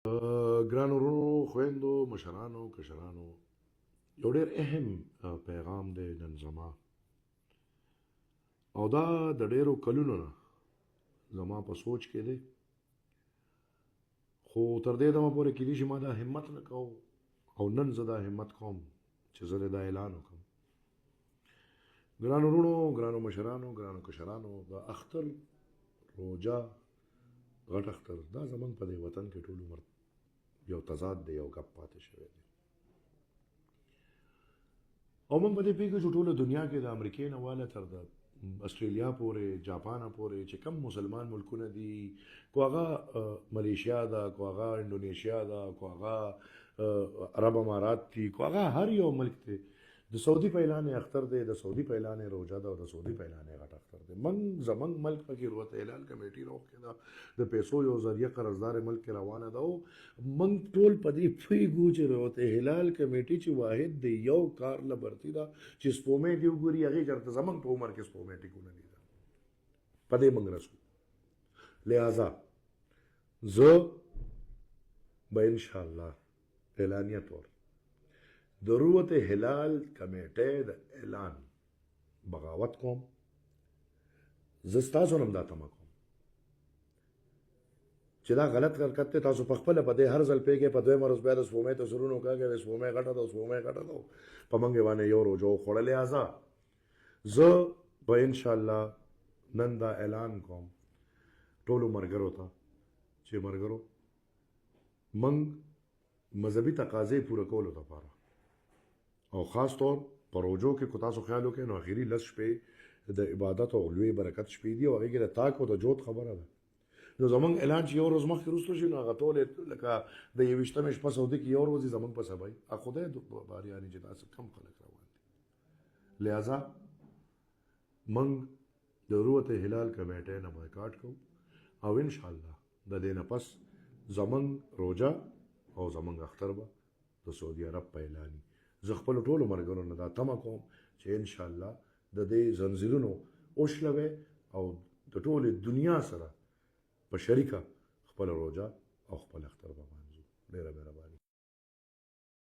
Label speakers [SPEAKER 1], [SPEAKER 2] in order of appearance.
[SPEAKER 1] ګرانو وروڼو خویندو مشرانو کشرانو یو ډېر اهم پیغام دی نن زما او دا د ډېرو کلونو نه زما په سوچ کې دی خو تر دې دمه پورې کیدای شي ما دا همت نه کوم او نن زه دا همت کوم چې زه دا اعلان وکړم ګرانو وروڼو ګرانو مشرانو ګرانو کشرانو د اختر روژه غټ اختر دا زمونږ په دې وطن کې ټول عمر یو تضاد دی یو ګپ پاتې شوی دی او موږ په دې پوهېږو چې ټوله دنیا کې د امریکې نه واله تر د استرالیا پورې جاپانه پورې چې کم مسلمان ملکونه دي کو هغه ملیشیا ده کو هغه انډونیشیا ده کو هغه عرب امارات دي کو هغه هر یو ملک دی د سعودي په اعلان اختر دی د سعودي په اعلان روژه ده او د سعودي په اعلان غټ اختر دی زمونږ ملک پکې روته هلال کمیټي روغ کې ده د پیسو یو ذریعه قرضدار ملک کې روانه ده او موږ ټول په دې پوهېږو چې روته هلال کمیټي چې واحد د یو کار له برتي ده چې سپومې دې وګوري هغې چېرته زمونږ په عمر کې سپومې ټیکونه دي ده په دې موږ رسو لہذا زه به انشاءالله اعلانیه طور د روت هلال کمیټې د اعلان بغاوت کوم زه ستاسو نه هم دا تمه کوم چې دا غلط حرکت دی تاسو په خپله په دې هر ځل پوهېږئ په دویمه ورځ بیا د سپومۍ تصویرونه وکاږئ سپومۍ غټه ده سپومۍ غټه ده په موږ یې باندې یو روژه وخوړه لهذا زه به انشاءالله نن دا اعلان کوم ټولو ملګرو ته چې ملګرو موږ مذهبي تقاضې پوره کولو دپاره او خاص طور په روژو کې که تاسو خیال وکړئ نو اخري لس شپې د عبادت او لوی برکت شپې دي او هغې کې د تاک او د جوت خبره ده نو زمونږ اعلان چې یو ورځ مخکې وروسته شي نو هغه ټولې لکه د 21مې شپه سعودي کې یو ورځ زمونږ په سبا خدای باریانې چې داسې کم خلک روان دي لہذا موږ د روت هلال کمیټې نه بایکاټ کوو او انشاءالله د دې نه پس زمونږ روژه او زمونږ اختر به د سعودي عرب په اعلاني زه خپلو ټولو ملګرو نه دا تمه کوم چې انشاءالله د دې زنځیرونو وشلوئ او د ټولې دنیا سره په شریکه خپله روژه او خپل اختر به مانځو ډېره مهرباني